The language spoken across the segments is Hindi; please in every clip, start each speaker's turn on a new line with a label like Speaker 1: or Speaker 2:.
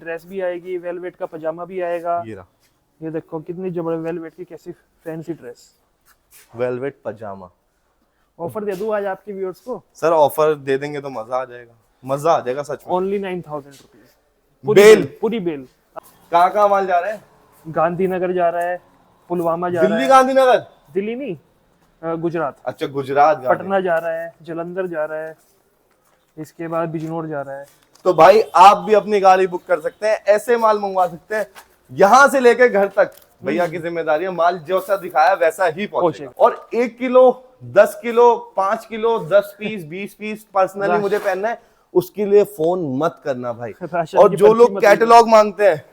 Speaker 1: ड्रेस भी आएगी, वेलवेट का पजामा भी आएगा। ये देखो कितनी जबरदस्त वेलवेट की कैसी फैंसी ड्रेस,
Speaker 2: वेलवेट पजामा।
Speaker 1: ऑफर दे दूं आज आपके व्यूअर्स को?
Speaker 2: सर ऑफर दे देंगे तो मजा आ जाएगा, मजा आ जाएगा सच में।
Speaker 1: ओनली 9000 रुपीज पूरी बेल।
Speaker 2: कहाँ माल जा रहा है?
Speaker 1: गांधीनगर जा रहा है, पुलवामा जा रहा है।
Speaker 2: दिल्ली गांधीनगर?
Speaker 1: दिल्ली नहीं, गुजरात।
Speaker 2: अच्छा गुजरात।
Speaker 1: पटना जा रहा है, जलंधर जा रहा है, इसके बाद बिजनौर जा रहा है।
Speaker 2: तो भाई आप भी अपनी गाड़ी बुक कर सकते हैं, ऐसे माल मंगवा सकते हैं यहाँ से लेके घर तक। भैया की जिम्मेदारी है, माल जैसा दिखाया वैसा ही पहुंचेगा। और 1 kilo 10 kilo 5 kilo 10 piece 20 piece personally मुझे पहनना है, उसके लिए फोन मत करना भाई। और जो लोग कैटलॉग मांगते हैं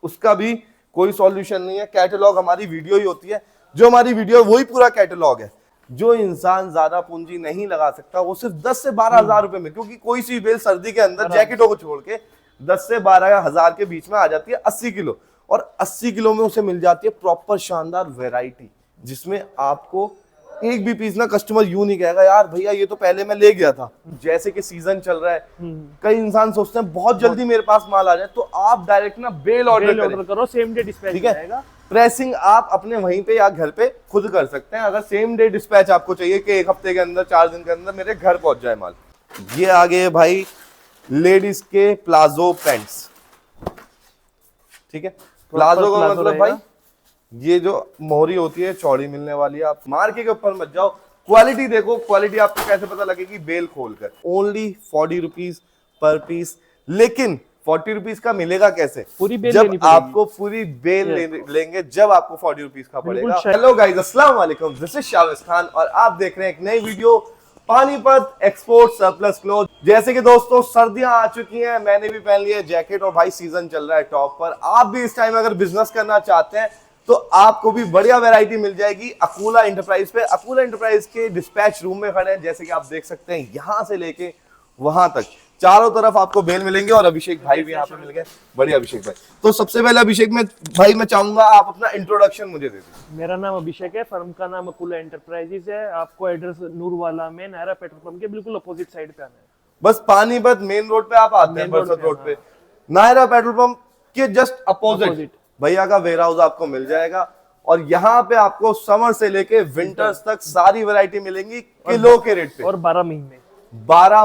Speaker 2: उसका भी कोई सॉल्यूशन नहीं है। कैटलॉग हमारी वीडियो ही होती है, जो हमारी वीडियो है वही पूरा कैटलॉग है। जो इंसान ज्यादा पूंजी नहीं लगा सकता वो सिर्फ 10 से 12 हजार रुपए में, क्योंकि कोई सी बेल सर्दी के अंदर जैकेटों को छोड़ के 10 से 12 हजार के बीच में आ जाती है 80 किलो। और 80 किलो में उसे मिल जाती है प्रॉपर शानदार वैरायटी, जिसमें आपको एक भी पीस ना कस्टमर यूं नहीं कहेगा यार भैया ये तो पहले मैं ले गया था। जैसे कि सीजन चल रहा है, कई इंसान सोचते हैं बहुत जल्दी मेरे पास माल आ जाए, तो आप डायरेक्ट ना बेल ऑर्डर करो,
Speaker 1: सेम डे डिस्पैच
Speaker 2: ठीक है। प्रेसिंग आप अपने वहीं पे या घर पे खुद कर सकते हैं। अगर सेम डे डिस्पैच आपको चाहिए कि 1 हफ्ते के अंदर 4 दिन के अंदर मेरे घर पहुंच जाए माल। ये आगे भाई लेडीज के प्लाजो पैंट्स, ठीक है। प्लाजो का मतलब भाई ये जो मोहरी होती है चौड़ी मिलने वाली है। आप मार्केट के ऊपर मत जाओ, क्वालिटी देखो। क्वालिटी आपको कैसे पता लगेगी? बेल खोलकर। Only 40 rupees per piece. लेकिन 40 रुपीज का मिलेगा कैसे?
Speaker 1: पूरी बेल
Speaker 2: जब आपको पूरी बेल लेंगे, जब आपको 40 रुपीज का पड़ेगा। हेलो गाइस, अस्सलाम वालेकुम, दिस इज शावेज खान और आप देख रहे हैं एक नई video Panipat export surplus cloth. जैसे कि दोस्तों सर्दियां आ चुकी हैं, मैंने भी पहन लिया जैकेट और भाई सीजन चल रहा है टॉप पर। आप भी इस टाइम अगर बिजनेस करना चाहते हैं तो आपको भी बढ़िया वैरायटी मिल जाएगी अकूला इंटरप्राइज पे। अकूला इंटरप्राइज के डिस्पैच रूम में खड़े हैं, जैसे कि आप देख सकते हैं यहां से लेके वहां तक चारों तरफ आपको बेल मिलेंगे। और अभिषेक भाई भी यहाँ पे मिल गए। बढ़िया अभिषेक भाई। तो सबसे पहले अभिषेक में भाई मैं चाहूंगा आप अपना इंट्रोडक्शन मुझे दे दीजिए।
Speaker 1: मेरा नाम अभिषेक है, फर्म का नाम अकूला एंटरप्राइजेज है। आपको एड्रेस नूरवाला में नायरा पेट्रोल पंप के बिल्कुल अपोजिट साइड पे आना है।
Speaker 2: बस पानीपत मेन रोड पे आप आते हैं, बरसत रोड पे नायरा पेट्रोल पंप के जस्ट अपोजिट भैया का वेयर हाउस आपको मिल जाएगा। और यहाँ पे आपको समर से लेके विंटर्स तक सारी वैरायटी मिलेंगी किलो के रेट पे।
Speaker 1: और
Speaker 2: 12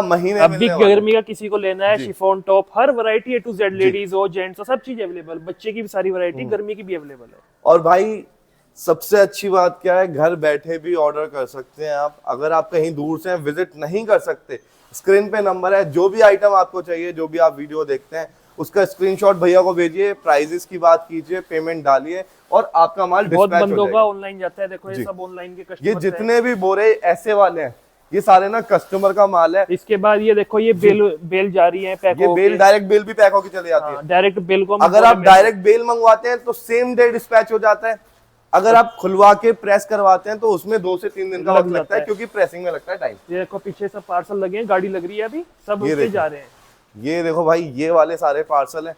Speaker 2: महीने
Speaker 1: अब भी गर्मी का किसी को लेना है, chiffon top her variety A to Z, ladies हो जेंट्स हो सब चीज अवेलेबल। बच्चे की भी सारी वैरायटी, गर्मी की भी अवेलेबल है।
Speaker 2: और भाई सबसे अच्छी बात क्या है, घर बैठे भी ऑर्डर कर सकते हैं आप। अगर आप कहीं दूर से विजिट नहीं कर सकते, स्क्रीन पे नंबर है, जो भी आइटम आपको चाहिए, जो भी आप वीडियो देखते हैं उसका स्क्रीनशॉट भैया को भेजिए, प्राइजेस की बात कीजिए, पेमेंट डालिए और आपका माल
Speaker 1: बहुत
Speaker 2: डिस्पैच
Speaker 1: बंदों का ऑनलाइन जाता है। देखो ये सब ऑनलाइन के कस्टमर,
Speaker 2: ये जितने भी बोरे ऐसे वाले हैं ये सारे ना कस्टमर का माल है।
Speaker 1: इसके बाद ये देखो ये बेल जा रही है पैक,
Speaker 2: ये बेल डायरेक्ट बेल भी पैक होकर चले जाती है।
Speaker 1: डायरेक्ट बेल को
Speaker 2: अगर आप डायरेक्ट बेल मंगवाते हैं तो सेम डे डिस्पैच हो जाता है। अगर आप खुलवा के प्रेस करवाते हैं तो उसमें 2 से 3 दिन का वक्त लगता है, क्योंकि प्रेसिंग में लगता है टाइम।
Speaker 1: ये देखो पीछे सब पार्सल लगे हैं, गाड़ी लग रही है अभी, सब उससे जा रहे हैं।
Speaker 2: ये देखो भाई ये वाले सारे पार्सल हैं,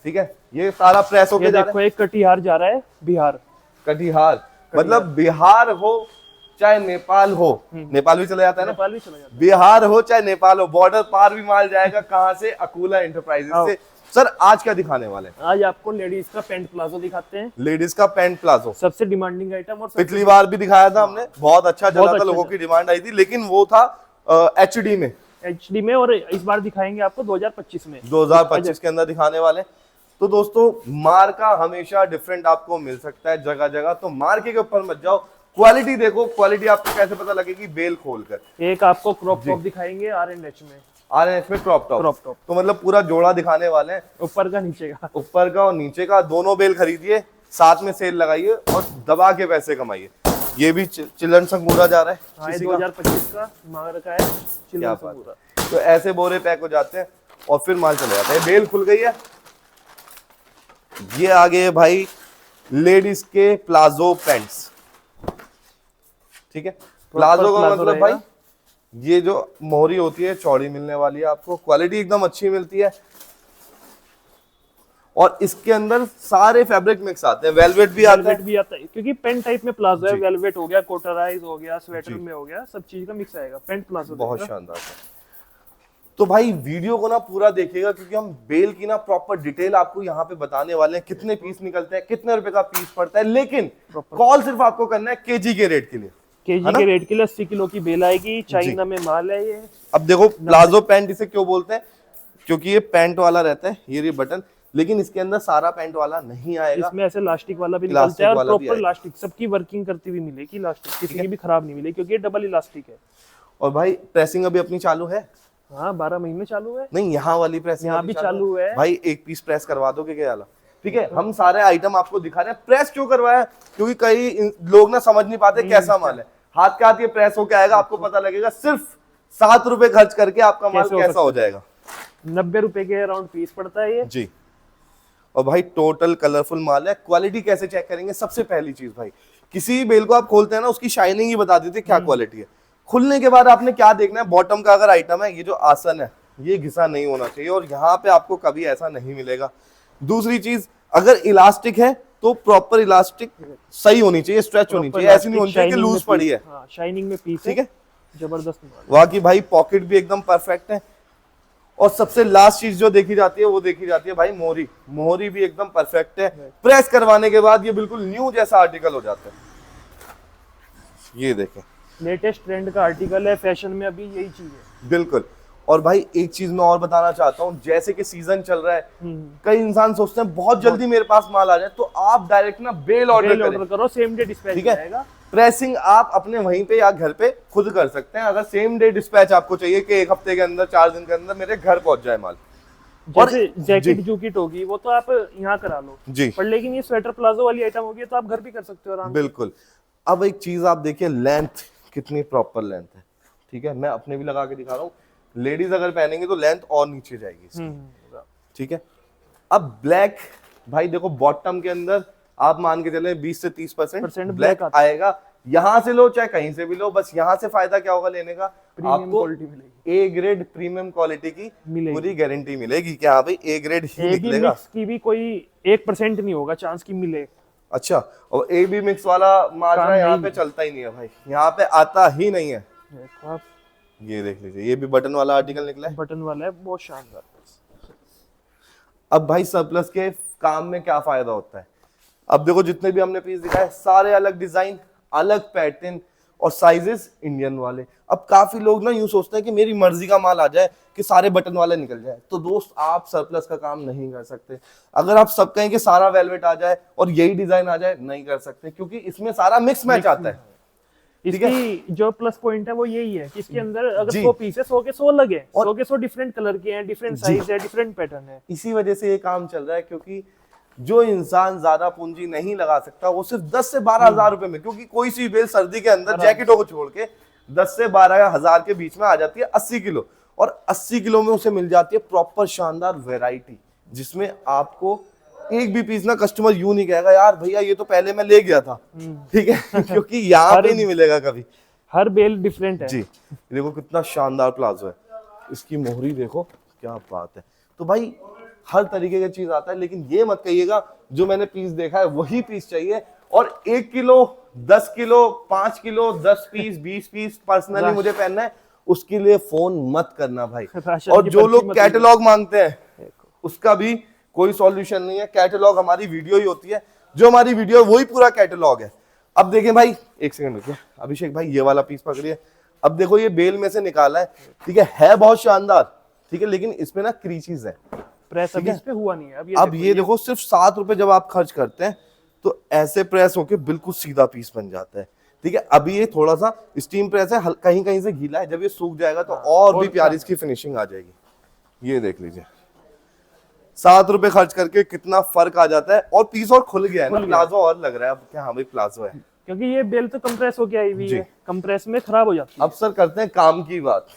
Speaker 2: ठीक है। ये सारा प्रेस होके जा रहा है।
Speaker 1: देखो एक कटिहार जा रहा है, बिहार।
Speaker 2: कटिहार मतलब बिहार हो चाहे नेपाल हो, नेपाल भी चला जाता है ना,
Speaker 1: नेपाल भी चला जाता है।
Speaker 2: बिहार हो चाहे नेपाल हो, बॉर्डर पार भी माल जाएगा। कहां से? अकूला एंटरप्राइजेस से। सर आज क्या दिखाने वाले हैं?
Speaker 1: आज आपको लेडीज का पैंट प्लाजो दिखाते हैं।
Speaker 2: लेडीज का पैंट प्लाजो
Speaker 1: सबसे डिमांडिंग आइटम, और
Speaker 2: पिछली बार भी दिखाया था हमने, बहुत अच्छा चला था, लोगों की डिमांड आई थी, लेकिन वो था HD में। और इस बार दिखाएंगे आपको 2025 में, 2025 के अंदर दिखाने वाले। तो दोस्तों मार्का हमेशा डिफरेंट आपको मिल सकता है जगह जगह, तो मार्के के ऊपर मत जाओ, क्वालिटी देखो। क्वालिटी आपको कैसे पता लगेगी? बेल खोलकर।
Speaker 1: एक आपको क्रॉप टॉप दिखाएंगे RNH में
Speaker 2: क्रॉप टॉप। तो मतलब पूरा जोड़ा दिखाने वाले हैं,
Speaker 1: ऊपर का नीचे का,
Speaker 2: ऊपर का और नीचे का दोनों बेल खरीदिए, साथ में सेल लगाइए और दबा के पैसे कमाइए। ये भी चिल्ड्रन संगूरा जा रहा है,
Speaker 1: 2025 का मार्का है चिल्ड्रन संगूरा।
Speaker 2: तो ऐसे बोरे पैक हो जाते हैं और फिर माल चले जाता है। बेल खुल गई है। ये आगे भाई लेडीज के प्लाजो पैंट्स, ठीक है। प्लाजो का मतलब भाई ये जो मोहरी होती है चौड़ी मिलने वाली है आपको, क्वालिटी एकदम अच्छी मिलती है। और इसके अंदर सारे फैब्रिक मिक्स आते हैं, वेलवेट भी आता है,
Speaker 1: क्योंकि पेंट टाइप में प्लाजो है। वेलवेट हो गया, कोटराइज हो गया, स्वेटर में हो गया, सब चीज का मिक्स आएगा। पेंट प्लाजो
Speaker 2: बहुत शानदार है। तो भाई वीडियो को ना पूरा देखिएगा, क्योंकि हम बेल की ना प्रॉपर डिटेल आपको यहाँ पे बताने वाले हैं, कितने पीस निकलते हैं, कितने रुपए का पीस पड़ता है। लेकिन कॉल सिर्फ आपको करना है केजी के रेट के लिए।
Speaker 1: केजी के रेट के लिए 80 किलो की बेल आएगी, चाइना में माल है ये।
Speaker 2: अब देखो प्लाजो पैंट इसे क्यों बोलते हैं, क्योंकि ये पैंट वाला रहता है, ये बटन, लेकिन इसके अंदर सारा पैंट वाला नहीं आएगा,
Speaker 1: इसमें ऐसे इलास्टिक वाला भी निकलता है और प्रॉपर इलास्टिक सबकी वर्किंग करती हुई मिलेगी, इलास्टिक किसी की भी खराब नहीं मिलेगी, क्योंकि ये डबल इलास्टिक है।
Speaker 2: और भाई प्रेसिंग अभी अपनी चालू है।
Speaker 1: हाँ 12 महीने चालू है।
Speaker 2: नहीं, यहाँ वाली प्रेसिंग
Speaker 1: यहाँ भी चालू है
Speaker 2: भाई। एक पीस प्रेस करवा दोगे क्या वाला? ठीक है, हम सारे आइटम आपको दिखा रहे हैं। प्रेस क्यों करवाया, क्योंकि कई लोग ना समझ नहीं पाते कैसा माल है। हाथ के हाथ ये प्रेस होके आएगा, आपको पता लगेगा। सिर्फ 7 रुपए खर्च करके आपका माल कैसा हो जाएगा।
Speaker 1: 90 रुपए के अराउंड पीस पड़ता है ये
Speaker 2: जी। और भाई टोटल कलरफुल माल है। क्वालिटी कैसे चेक करेंगे? सबसे पहली चीज भाई, किसी बेल को आप खोलते हैं ना, उसकी शाइनिंग ही बता देती है क्या क्वालिटी है। खुलने के बाद आपने क्या देखना है, बॉटम का अगर आइटम है, ये जो आसन है ये घिसा नहीं होना चाहिए, और यहाँ पे आपको कभी ऐसा नहीं मिलेगा। दूसरी चीज, अगर इलास्टिक है तो प्रॉपर इलास्टिक सही होनी चाहिए, स्ट्रेच होनी चाहिए, ऐसी नहीं होनी चाहिए कि लूज पड़ी है।
Speaker 1: शाइनिंग में पीस
Speaker 2: ठीक है,
Speaker 1: जबरदस्त।
Speaker 2: वहां की भाई पॉकेट भी एकदम परफेक्ट है। और सबसे लास्ट चीज जो देखी जाती है वो देखी जाती है भाई मोहरी। मोहरी भी एकदम परफेक्ट है। प्रेस करवाने के बाद ये बिल्कुल न्यू जैसा आर्टिकल हो जाता है। ये देखें,
Speaker 1: लेटेस्ट ट्रेंड का आर्टिकल है, फैशन में अभी यही चीज है।
Speaker 2: बिल्कुल। और भाई एक चीज मैं और बताना चाहता हूँ, जैसे कि सीजन चल रहा है, कई इंसान सोचते हैं बहुत जल्दी मेरे पास माल आ जाए, तो आप डायरेक्ट ना बेल ऑर्डर
Speaker 1: करो, सेम डे डिस्पैच
Speaker 2: ठीक है। प्रेसिंग आप अपने वहीं पे या घर पे खुद कर सकते हैं। अगर सेम डे डिस्पैच आपको चाहिए कि 1 हफ्ते के अंदर, 4 दिन के अंदर मेरे घर पहुंच जाए माल,
Speaker 1: जैसे जैकेट जूकेट होगी वो तो आप यहाँ करा लो
Speaker 2: जी,
Speaker 1: पर लेकिन ये स्वेटर प्लाजो वाली आइटम होगी तो आप घर भी कर सकते हो आराम।
Speaker 2: बिल्कुल। अब एक चीज आप देखिए, लेंथ कितनी प्रॉपर लेंथ है। ठीक है, मैं अपने भी लगा के दिखा रहा हूँ। लेडीज अगर पहनेंगे तो लेंथ और नीचे जाएगी इसकी। ठीक है। अब ब्लैक भाई देखो, बॉटम के अंदर आप मान के चले 20 से 30% ब्लैक आएगा। यहाँ से लो चाहे कहीं से भी लो, बस यहाँ से फायदा क्या होगा लेने का, आपको ए ग्रेड प्रीमियम क्वालिटी की पूरी गारंटी मिलेगी कि हाँ भाई ए ग्रेड ही निकलेगा।
Speaker 1: मिक्स की भी कोई 1% नहीं होगा चांस की मिले।
Speaker 2: अच्छा, और ए बी मिक्स वाला माजरा यहाँ पे चलता ही नहीं है भाई, यहाँ पे आता ही नहीं है। ये देख लीजिए, ये भी बटन वाला आर्टिकल निकला है,
Speaker 1: बटन वाला है, बहुत शानदार।
Speaker 2: अब भाई सरप्लस के काम में क्या फायदा होता है, अब देखो जितने भी हमने पीस दिखाए सारे अलग डिजाइन, अलग पैटर्न और साइजेस इंडियन वाले। अब काफी लोग ना यूं सोचते हैं कि मेरी मर्जी का माल आ जाए, कि सारे बटन वाले निकल जाए। तो दोस्त आप सरप्लस का काम नहीं कर सकते। अगर आप सब कहें कि सारा वेलवेट आ जाए और यही डिजाइन आ जाए, नहीं कर सकते, क्योंकि इसमें सारा मिक्स मैच आता है।
Speaker 1: इसकी जो प्लस पॉइंट है वो यही है कि इसके अंदर अगर 100 पीस है, 100 के 100 लगे, 100 के 100 डिफरेंट कलर के हैं, डिफरेंट साइज है, डिफरेंट पैटर्न है।
Speaker 2: इसी वजह से ये काम चल रहा है, क्योंकि जो इंसान ज्यादा पूंजी नहीं लगा सकता वो सिर्फ 10 से 12 हजार रुपए में, क्योंकि कोई सी बेल सर्दी के अंदर जैकेटों को छोड़ के 10 से 12 हजार के बीच में आ जाती है 80 किलो, और 80 किलो में उसे मिल जाती है प्रॉपर शानदार वैरायटी, जिसमें आपको एक भी पीस ना कस्टमर यूं नहीं कहेगा यार भैया ये तो पहले मैं ले गया था। ठीक है, क्योंकि यहाँ पे नहीं मिलेगा कभी।
Speaker 1: हर बेल डिफरेंट है।
Speaker 2: जी देखो कितना शानदार प्लाजो है, इसकी मोहरी देखो, क्या बात है। तो भाई हर तरीके की चीज आता है, लेकिन ये मत कहिएगा जो मैंने पीस देखा है वही पीस चाहिए। और 1 kilo 10 kilo 5 kilo 10 piece 20 piece personally मुझे पहनना है, उसके लिए फोन मत करना भाई। और जो लोग कैटलॉग मांगते हैं उसका भी कोई सॉल्यूशन नहीं है। कैटलॉग हमारी वीडियो ही होती है, जो हमारी वीडियो है वही पूरा कैटलॉग है। अब देखें भाई, एक सेकंड रुकिए अभिषेक भाई, ये वाला पीस पकड़िए। अब देखो ये बेल में से निकाला है, ठीक है बहुत शानदार, ठीक है, लेकिन इसमें ना क्रीचेस है,
Speaker 1: प्रेस अभी इस पे हुआ नहीं है।
Speaker 2: अब ये देखो सिर्फ 7 रुपए जब आप खर्च करते हैं तो ऐसे प्रेस होके बिल्कुल सीधा पीस बन जाता है। ठीक है, अभी ये थोड़ा सा स्टीम प्रेस है, कहीं कहीं से गीला है, जब ये सूख जाएगा तो और भी प्यारी इसकी फिनिशिंग आ जाएगी। ये देख लीजिए 7 रुपए खर्च करके कितना फर्क आ जाता है, और पीस और खुल गया है ना, प्लाजो और लग रहा है अब क्या, हाँ भाई प्लाजो है,
Speaker 1: क्योंकि ये बेल तो कंप्रेस होके आई हुई है, कंप्रेस में खराब हो जाती है।
Speaker 2: अब सर करते हैं काम की बात।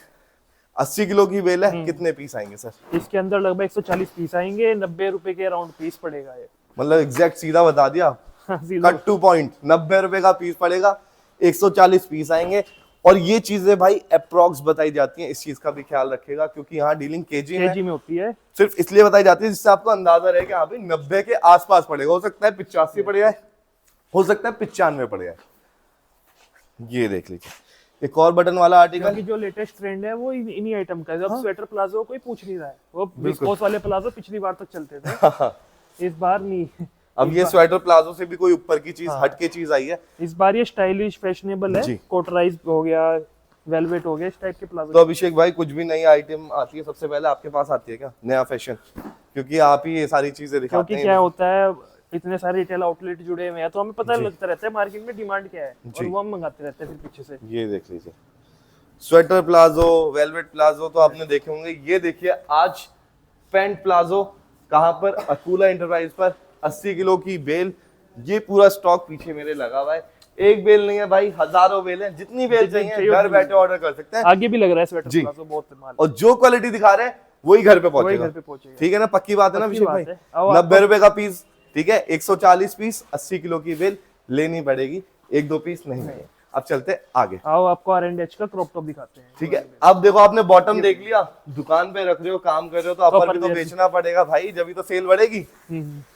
Speaker 2: 80 किलो की बेल है, कितने पीस आएंगे सर?
Speaker 1: इसके अंदर लगभग 140 पीस आएंगे, 90 रुपए के अराउंड पीस पड़ेगा ये।
Speaker 2: मतलब एग्जैक्ट सीधा बता दिया, कट टू पॉइंट, 90 रुपए का पीस पड़ेगा, 140 पीस आएंगे। और ये चीजें भाई अप्रॉक्स बताई जाती हैं, इस चीज का भी ख्याल रखेगा, क्योंकि यहाँ डीलिंग केजी में होती है, सिर्फ इसलिए बताई जाती है जिससे आपको अंदाजा रहे कि हाँ भाई 90 के आसपास पड़ेगा। हो सकता है 85 पड़ जाए, हो सकता है 95 पड़ जाए। ये देख लीजिए, एक और बटन वाला आर्टिकल,
Speaker 1: क्योंकि जो लेटेस्ट ट्रेंड है वो इन्हीं आइटम का है। अब स्वेटर प्लाजो कोई पूछ नहीं रहा है, वो विस्कोस वाले प्लाजो पिछली बार तक चलते थे, इस बार नहीं।
Speaker 2: अब ये स्वेटर प्लाजो से भी कोई ऊपर की चीज, हट के चीज आई है
Speaker 1: इस बार। ये स्टाइलिश फैशनेबल है, कोटराइज हो गया, वेलवेट हो गया, इस टाइप के प्लाजो।
Speaker 2: तो अभिषेक भाई कुछ भी नई आइटम आती है सबसे पहले आपके पास आती है क्या, नया फैशन? क्योंकि आप ही ये सारी चीजें दिखाते हैं।
Speaker 1: क्योंकि क्या होता है, इतने सारे रिटेल आउटलेट जुड़े हुए हैं तो हमें पता लगता रहता है मार्केट में डिमांड क्या है, और वो हम मंगाते रहते हैं फिर पीछे से।
Speaker 2: ये देख लीजिए स्वेटर प्लाजो, वेलवेट प्लाजो तो आपने देखे होंगे। ये देखिए आज पैंट प्लाजो, कहाँ पर? अकूला एंटरप्राइज पर 80 किलो की बेल। ये पूरा स्टॉक पीछे मेरे लगा हुआ है, एक बेल नहीं है भाई, हजारों बेल हैं, जितनी बेल चाहिए घर बैठे ऑर्डर कर सकते हैं।
Speaker 1: आगे भी लग रहा है स्वेटर प्लाजो बहुत माल,
Speaker 2: और जो क्वालिटी दिखा रहे हैं वही घर पे पहुंचेगा। ठीक है ना, पक्की बात है ना अभिषेक भाई? 90 रुपए का पीस, ठीक है, 140 पीस, 80 किलो की बेल लेनी पड़ेगी, 1-2 पीस नहीं। अब चलते आगे,
Speaker 1: आओ आपको R&H का क्रॉप टॉप दिखाते हैं।
Speaker 2: ठीक है, अब देखो आपने बॉटम देख लिया, दुकान पे रख रहे हो, काम कर रहे हो, तो अपर भी तो बेचना पड़ेगा भाई, जब तो सेल बढ़ेगी।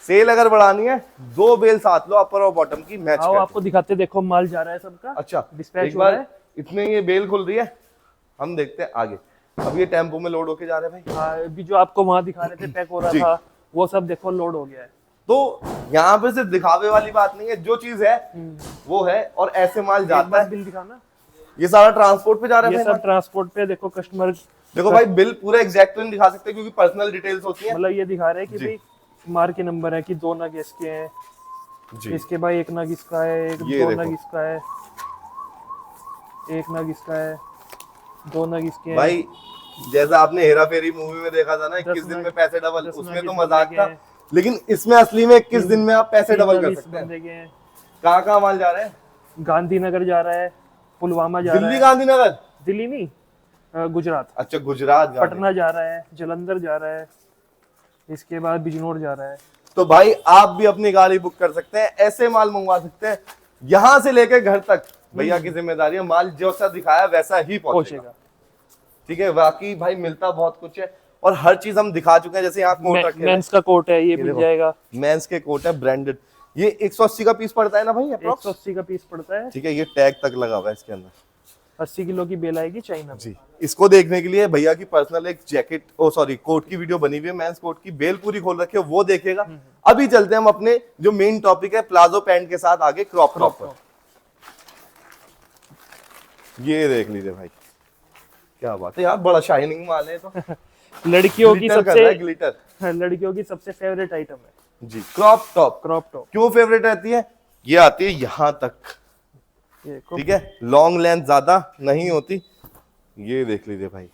Speaker 2: सेल अगर बढ़ानी है 2 बेल साथ लो, अपर और बॉटम की मैच
Speaker 1: आओ आपको दिखाते, देखो माल जा रहा है सबका।
Speaker 2: अच्छा,
Speaker 1: डिस्पैच हो रहा है,
Speaker 2: इतने ये बेल खुल रही है, हम देखते हैं आगे। अब ये टेम्पो में लोड होके जा रहे हैं भाई।
Speaker 1: हाँ, अभी जो आपको वहां दिखा रहे थे पैक हो रहा था, वो सब देखो लोड हो गया है।
Speaker 2: तो यहाँ पे सिर्फ दिखावे वाली बात नहीं है, जो चीज है वो है, और ऐसे माल जाता है।
Speaker 1: बिल दिखाना,
Speaker 2: ये सारा ट्रांसपोर्ट पे जा रहा है,
Speaker 1: ये सब ट्रांसपोर्ट पे। देखो कस्टमर,
Speaker 2: देखो भाई बिल पूरा एग्जैक्ट तो नहीं दिखा सकते क्योंकि पर्सनल डिटेल्स होती है।
Speaker 1: मतलब ये दिखा रहे हैं कि भाई मार के नंबर है कि 2 नग इसके हैं, इसके भाई 1 नग इसका है, 2 नग इसका है, 1 नग इसका है, 2 नग इसके हैं।
Speaker 2: भाई जैसा आपने हेरा फेरी मूवी में देखा था ना 21 दिन में पैसे डबल, उसमें तो मजाक था, लेकिन इसमें असली में 21 दिन में आप पैसे डबल कर सकते हैं। कहाँ कहाँ माल जा रहे हैं?
Speaker 1: गांधीनगर जा रहा है, पुलवामा जा रहा है,
Speaker 2: दिल्ली गांधीनगर,
Speaker 1: दिल्ली नहीं गुजरात।
Speaker 2: अच्छा गुजरात,
Speaker 1: पटना जा रहा है, जलंधर जा रहा है, इसके बाद बिजनौर जा रहा है।
Speaker 2: तो भाई आप भी अपनी गाड़ी बुक कर सकते हैं, ऐसे माल मंगवा सकते हैं, यहाँ से लेके घर तक भैया की जिम्मेदारी है, माल जैसा दिखाया वैसा ही पहुंचेगा। ठीक है, बाकी भाई मिलता बहुत कुछ है, और हर चीज हम दिखा चुके हैं। जैसे यहाँ कोट रखे,
Speaker 1: मेंस का कोट है, ये मिल जाएगा।
Speaker 2: मेंस के कोट है ब्रांडेड, ये 180 का पीस पड़ता है ना भाई?
Speaker 1: 180 का पीस पड़ता है।
Speaker 2: ठीक है, ये टैग तक लगा हुआ है इसके अंदर।
Speaker 1: 80 किलो की बेल आएगी चाइना
Speaker 2: जी। इसको देखने के लिए भैया की पर्सनल एक जैकेट, कोट की वीडियो बनी हुई है, मेंस कोट की, बेल पूरी खोल रखी है, वो देखेगा। अभी चलते हैं हम अपने जो मेन टॉपिक है प्लाजो पैंट के साथ आगे, क्रॉप टॉप। ये देख लीजिए भाई, क्या बात है यार, बड़ा शाइनिंग माल है तो।
Speaker 1: लड़कियों की सबसे
Speaker 2: ग्लिटर,
Speaker 1: लड़कियों की सबसे फेवरेट आइटम है
Speaker 2: जी क्रॉप टॉप।
Speaker 1: क्रॉप टॉप
Speaker 2: क्यों फेवरेट रहती है? ये आती है यहाँ तक, ठीक है, लॉन्ग लेंथ ज्यादा नहीं होती। ये देख लीजिए भाई,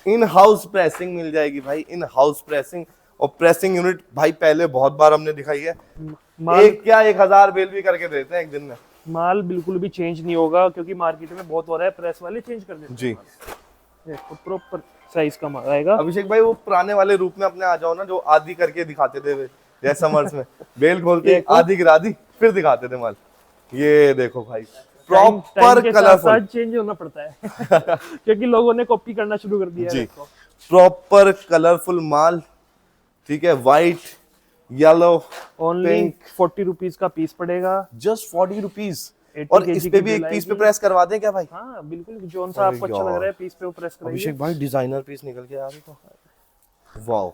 Speaker 2: इन हाउस प्रेसिंग मिल जाएगी भाई, इन हाउस प्रेसिंग, और प्रेसिंग यूनिट भाई पहले बहुत बार हमने दिखाई है, एक क्या 1000 बेल भी करके देते हैं एक दिन में।
Speaker 1: माल बिल्कुल भी चेंज नहीं होगा, क्योंकि मार्केट में बहुत हो रहा है, प्रेस वाले चेंज कर देते हैं
Speaker 2: जी।
Speaker 1: देखो प्रॉपर साइज का माल आएगा।
Speaker 2: अभिषेक भाई वो पुराने वाले रूप में अपने आ जाओ ना, जो आधी करके दिखाते थे जैसे समर्स में बेल खोलते आधी गिरा दी फिर दिखाते थे माल। ये देखो भाई प्रॉपर कलरफुल,
Speaker 1: चेंज होना पड़ता है क्योंकि लोगों ने कॉपी करना शुरू कर दिया है।
Speaker 2: प्रॉपर कलरफुल माल, ठीक है, व्हाइट, येलो,
Speaker 1: ओनली 40 रुपीज का पीस पड़ेगा,
Speaker 2: जस्ट 40 रुपीज। और इस पे भी एक पीस पे प्रेस करवा दें क्या भाई?
Speaker 1: हाँ बिल्कुल, जो सा आपको अच्छा लग रहा है पीस पे वो प्रेस कराइए।
Speaker 2: अभिषेक भाई डिजाइनर पीस निकल के आ रही तो, वाओ,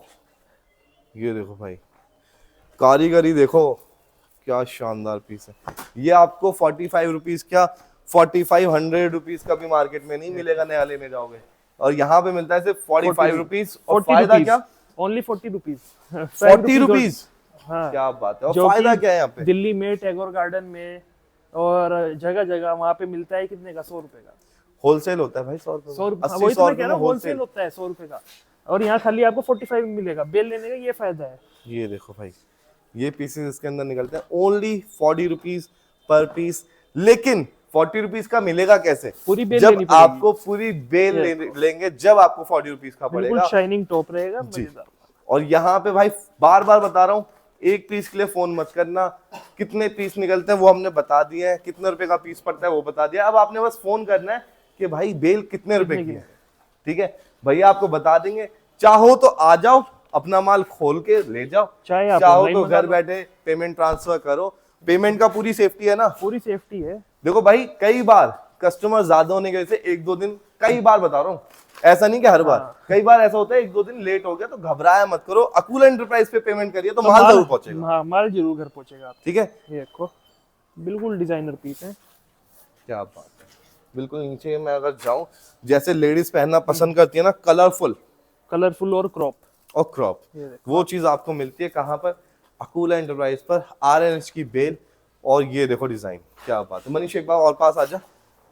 Speaker 2: ये देखो भाई कारीगरी देखो, क्या शानदार पीस है। ये आपको 45 रुपीज क्या 4500 रुपीज का भी मार्केट में नहीं मिलेगा, नया लेने जाओगे, और यहाँ पे मिलता है सिर्फ 45 रुपीज। और फायदा क्या?
Speaker 1: ओनली 40 रुपीज
Speaker 2: 40 रुपीज,
Speaker 1: हाँ
Speaker 2: क्या बात है। और फायदा क्या है यहाँ पे?
Speaker 1: दिल्ली में टैगोर गार्डन में और जगह जगह वहाँ पे मिलता है कितने का? 100 रुपए का होलसेल
Speaker 2: होता है भाई, 100 रुपए,
Speaker 1: 100 रुपए होलसेल होता है 100 रुपए का, और यहाँ खाली आपको 45 में मिलेगा। बेल लेने का ये फायदा है। ये
Speaker 2: देखो भाई, ये पीसेस इसके अंदर निकलते हैं, ओनली 40 रुपीज पर पीस। लेकिन 40 रुपीज का मिलेगा कैसे?
Speaker 1: पूरी बेल
Speaker 2: जब आपको पूरी बेल लेंगे, जब आपको 40 रुपीज का पड़ेगा।
Speaker 1: शाइनिंग टॉप रहेगा, मजेदार।
Speaker 2: और यहाँ पे भाई बार बार बता रहा हूँ, एक पीस के लिए फोन मत करना, कितने पीस निकलते हैं वो हमने बता दिया है, कितने रुपए का पीस पड़ता है वो बता दिया। अब आपने बस फोन करना है कि भाई बेल कितने रुपए की है, ठीक है, भैया आपको बता देंगे। चाहो तो आ जाओ, अपना माल खोल के ले जाओ, चाहो तो घर बैठे पेमेंट ट्रांसफर करो, पेमेंट का पूरी सेफ्टी है ना?
Speaker 1: पूरी सेफ्टी है।
Speaker 2: देखो भाई कई बार कस्टमर ज्यादा होने की वजह से एक दो दिन, कई बार बता रहा हूँ, ऐसा नहीं कि हर बार, कई बार ऐसा होता है एक दो दिन लेट हो गया तो घबराया मत करो, अकूल एंटरप्राइज पे पेमेंट करिए तो माल जरूर पहुंचेगा।
Speaker 1: हाँ, माल जरूर घर पहुंचेगा।
Speaker 2: ठीक है,
Speaker 1: ये देखो बिल्कुल डिजाइनर पीस है।
Speaker 2: क्या बात है। बिल्कुल नीचे मैं अगर जाऊं, जैसे लेडीज पहनना पसंद करती है ना,
Speaker 1: कलरफुल और क्रॉप
Speaker 2: क्रॉप, वो चीज आपको मिलती है कहाँ पर, अकूल एंटरप्राइज पर, RNH की बेल। और ये देखो डिजाइन, क्या बात है। मनीष एक बार और पास आ जा,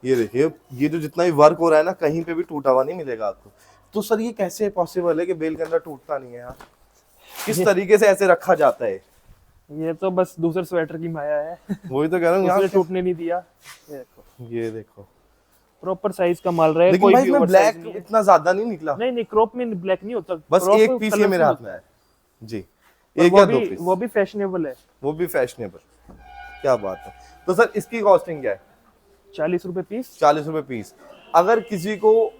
Speaker 2: ये देखिए, ये जो जितना भी वर्क हो रहा है ना, कहीं पे भी टूटा हुआ नहीं मिलेगा आपको। तो सर ये कैसे पॉसिबल है कि बेल के अंदर टूटता नहीं है यार, किस तरीके से ऐसे रखा जाता है?
Speaker 1: ये तो बस दूसरे स्वेटर की माया है।
Speaker 2: वही तो कह रहा हूँ, यहाँ
Speaker 1: टूटने नहीं दिया।
Speaker 2: ये देखो
Speaker 1: प्रॉपर साइज का माल रहा है।
Speaker 2: लेकिन भाई इसमें ब्लैक इतना ज्यादा नहीं निकला।
Speaker 1: नहीं, क्रॉप में ब्लैक नहीं होता,
Speaker 2: बस एक पीस ये मेरे हाथ में है जी, एक या दो पीस।
Speaker 1: वो भी फैशनेबल है,
Speaker 2: वो भी फैशनेबल, क्या बात है। तो सर इसकी कॉस्टिंग क्या है?
Speaker 1: 40 रुपए पीस।
Speaker 2: 40 रुपए पीस। अगर किसी को,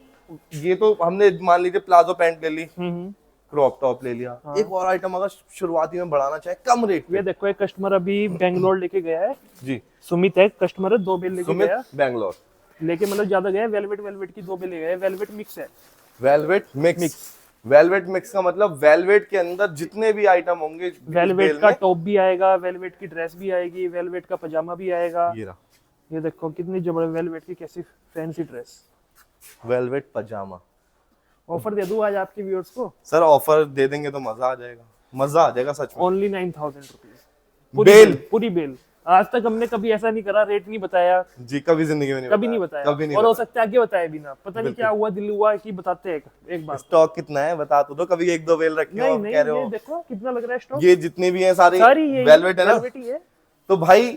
Speaker 2: ये तो हमने मान लीजिए प्लाजो पैंट ले ली, क्रॉप टॉप ले लिया, हाँ। एक और आइटम अगर शुरुआती में बढ़ाना चाहे कम रेट पे।
Speaker 1: ये देखो एक कस्टमर अभी बेंगलोर लेके गया है
Speaker 2: जी,
Speaker 1: सुमित है कस्टमर है, 2 बेल लेके गया
Speaker 2: बेंगलोर
Speaker 1: लेके, मतलब ज्यादा गया, वेलवेट की 2 बेल ले गया, वेलवेट मिक्स है।
Speaker 2: वेलवेट मिक्स का मतलब वेलवेट के अंदर जितने भी आइटम होंगे,
Speaker 1: वेलवेट का टॉप भी आएगा, वेलवेट की ड्रेस भी आएगी, वेलवेट का पजामा भी आएगा। ये देखो कितनी जबरदस्त वेलवेट की कैसी फैंसी ड्रेस,
Speaker 2: वेलवेट पजामा।
Speaker 1: ऑफर दे दूं आज आपके व्यूअर्स को?
Speaker 2: सर ऑफर दे देंगे तो मजा आ जाएगा सच में।
Speaker 1: ओनली 9000 रुपीज पूरी बेल। आज तक हमने कभी ऐसा नहीं करा, रेट नहीं बताया
Speaker 2: जी, कभी जिंदगी में नहीं बताया।
Speaker 1: और हो सकता है आगे बताए बिना, पता नहीं क्या हुआ, दिल हुआ कि बताते हैं एक बार।
Speaker 2: स्टॉक कितना है बता तो दो, कभी एक दो बेल रखे हो, कह रहे हो।
Speaker 1: ये देखो कितना लग रहा है स्टॉक,
Speaker 2: ये जितनी भी है सारी वेलवेट है ना। तो भाई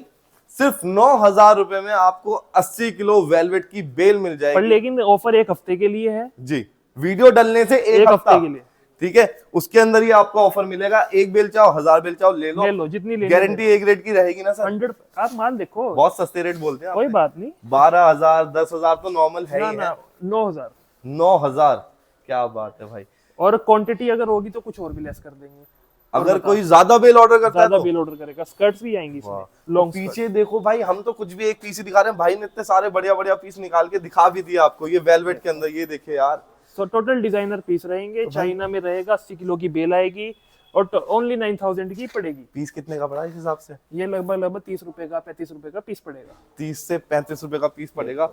Speaker 2: सिर्फ 9000 रुपए में आपको 80 किलो वेलवेट की बेल मिल जाएगी।
Speaker 1: पर लेकिन ऑफर एक हफ्ते के लिए है जी,
Speaker 2: वीडियो डलने से एक हफ्ते
Speaker 1: के लिए,
Speaker 2: ठीक है। उसके अंदर ही आपको ऑफर मिलेगा, एक बेल चाहो 1000 बेल चाहो ले लो
Speaker 1: जितनी ले लो,
Speaker 2: गारंटी एक रेट की रहेगी ना सर।
Speaker 1: 100। आप माल देखो
Speaker 2: बहुत सस्ते रेट बोलते हैं,
Speaker 1: कोई बात नहीं।
Speaker 2: 12000 10000 तो नॉर्मल है ही है।
Speaker 1: 9000
Speaker 2: क्या बात है भाई।
Speaker 1: और क्वांटिटी अगर होगी तो कुछ और भी लेस कर देंगे।
Speaker 2: अगर कोई ज्यादा बेल ऑर्डर करता है तो
Speaker 1: बेल ऑर्डर करेगा, स्कर्ट्स भी आएंगी इसमें लॉन्ग।
Speaker 2: पीछे देखो भाई, हम तो कुछ भी एक पीस ही दिखा रहे हैं, भाई ने इतने सारे बढ़िया पीस निकाल के दिखा भी दिया आपको। ये वेलवेट के अंदर ये देखिए यार,
Speaker 1: तो टोटल डिजाइनर पीस रहेंगे, चाइना में रहेगा, 80 किलो की बेल आएगी और ओनली 9000 की पड़ेगी।
Speaker 2: पीस कितने का पड़ा इस हिसाब से?
Speaker 1: ये लगभग 30 रुपए का 35 रुपए का पीस पड़ेगा।
Speaker 2: 30 से 35 रुपए का पीस पड़ेगा।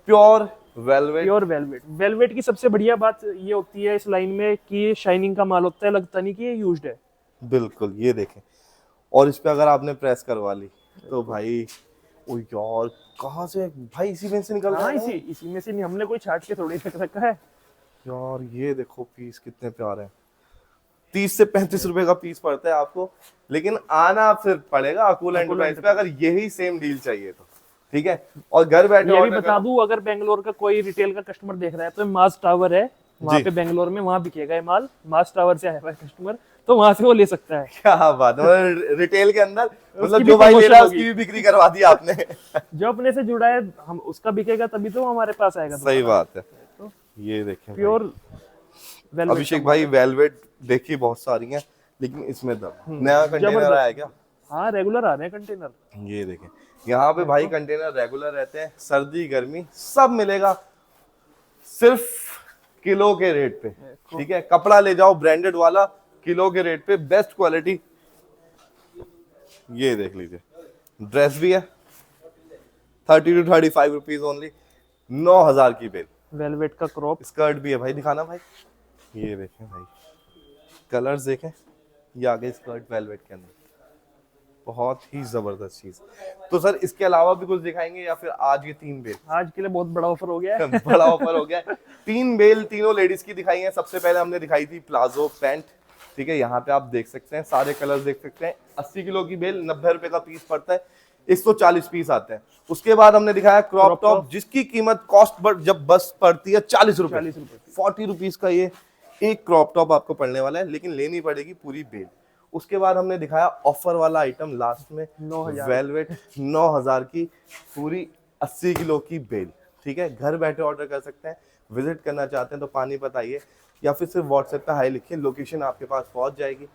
Speaker 2: प्योर
Speaker 1: वेलवेट की सबसे बढ़िया बात ये होती है इस लाइन में कि शाइनिंग का माल होता है, लगता नहीं कि ये यूज्ड है।
Speaker 2: बिल्कुल, ये देखें। और इस पे अगर आपने प्रेस करवा ली तो भाई, ओ यार कहाँ से भाई, इसी में से निकल रहा है।
Speaker 1: इसी में से नहीं, हमने कोई छाट के थोड़ी रख रखा है
Speaker 2: यार। ये देखो पीस कितने प्यारे हैं। 30 से 35 रुपए का पीस पड़ता है आपको, लेकिन आना फिर पड़ेगा अकूल एंटरप्राइज पे अगर यही सेम डील चाहिए तो, ठीक है। और घर बैठे
Speaker 1: ये भी बता दूं, अगर बेंगलोर का कोई रिटेल का कस्टमर देख रहा है तो मास टावर है वहाँ पे बेंगलोर में, वहाँ बिकेगा ये माल। मास टावर से आया हुआ है कस्टमर, तो वहां से वो ले सकता है।
Speaker 2: क्या बात है, रिटेल के अंदर मतलब जो भाई ले रहा है उसकी भी बिक्री करवा दी आपने।
Speaker 1: जो अपने से जुड़ा है, हम उसका बिकेगा तभी तो हमारे पास आएगा।
Speaker 2: सही बात है। तो ये देखें
Speaker 1: प्योर
Speaker 2: अभिषेक भाई, वेलवेट देखिए बहुत सारी हैं, लेकिन इसमें नया कंटेनर आया क्या?
Speaker 1: हाँ, रेगुलर आ रहे हैं कंटेनर।
Speaker 2: ये देखें यहाँ पे भाई कंटेनर रेगुलर रहते हैं, सर्दी गर्मी सब मिलेगा सिर्फ किलो के रेट पे, ठीक है। कपड़ा ले जाओ ब्रांडेड वाला, किलो के रेट पे, बेस्ट क्वालिटी। ये देख लीजिए, ड्रेस भी है 30 to 35 रुपीज ओनली, 9000 की बेल।
Speaker 1: वेलवेट का क्रॉप
Speaker 2: स्कर्ट भी है भाई, दिखाना भाई। ये देखें भाई, कलर्स देखें, ये आगे स्कर्ट वेलवेट के अंदर, बहुत ही जबरदस्त चीज। तो सर इसके अलावा भी कुछ दिखाएंगे या फिर आज ये 3 बेल?
Speaker 1: आज के लिए बहुत बड़ा ऑफर हो गया है।
Speaker 2: बड़ा ऑफर हो गया है। 3 बेल तीनों लेडीज की दिखाई है। सबसे पहले हमने दिखाई थी प्लाजो पैंट, ठीक है। यहाँ पे आप देख सकते हैं, सारे कलर्स देख सकते हैं। 80 किलो की बेल, 90 रुपए का पीस पड़ता है, 140 पीस आते हैं। उसके बाद हमने दिखाया क्रॉप टॉप, जिसकी कीमत कॉस्ट जब बस पड़ती है 40 रुपए, 40 रुपीज का ये एक क्रॉप टॉप आपको पड़ने वाला है, लेकिन लेनी पड़ेगी पूरी बेल। उसके बाद हमने दिखाया ऑफर वाला आइटम लास्ट में, वेलवेट 9000 की पूरी 80 किलो की बेल, ठीक है। घर बैठे ऑर्डर कर सकते हैं। विजिट करना चाहते हैं तो पानीपत आइए, या फिर सिर्फ व्हाट्सएप पे हाई लिखिए, लोकेशन आपके पास पहुंच जाएगी।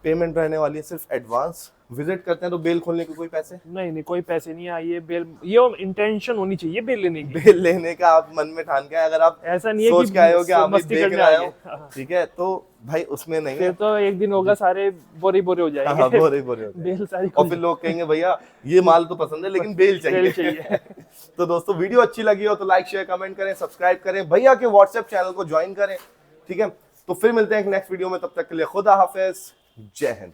Speaker 2: पेमेंट रहने वाली है सिर्फ एडवांस। विजिट करते हैं तो बेल खोलने के कोई पैसे?
Speaker 1: नहीं, कोई पैसे नहीं है। ये बेल, ये इंटेंशन होनी चाहिए बेल लेने की।
Speaker 2: बेल लेने का आप मन में ठान के आए, अगर आप
Speaker 1: ऐसा नहीं है
Speaker 2: सोच
Speaker 1: कि
Speaker 2: के आए हो कि आप भी
Speaker 1: मस्ती
Speaker 2: देख
Speaker 1: करने
Speaker 2: रहे
Speaker 1: आए
Speaker 2: हो,
Speaker 1: हैं।
Speaker 2: ठीक है, तो भाई उसमें नहीं
Speaker 1: फिर
Speaker 2: है।
Speaker 1: तो एक दिन होगा सारे बोरे बोरे हो जाएंगे।
Speaker 2: हाँ, बोरे बोरे हो
Speaker 1: बेल सारी
Speaker 2: और फिर लोग कहेंगे भैया ये माल तो पसंद है लेकिन बेल
Speaker 1: बेल
Speaker 2: चाहिए।
Speaker 1: चाहिए।
Speaker 2: तो दोस्तों वीडियो अच्छी लगी हो तो लाइक शेयर कमेंट करें, सब्सक्राइब करें, भैया के व्हाट्सएप चैनल को ज्वाइन करें, ठीक है। तो फिर मिलते हैं एक नेक्स्ट वीडियो में, तब तक के लिए खुदा हाफिज, जय हिंद।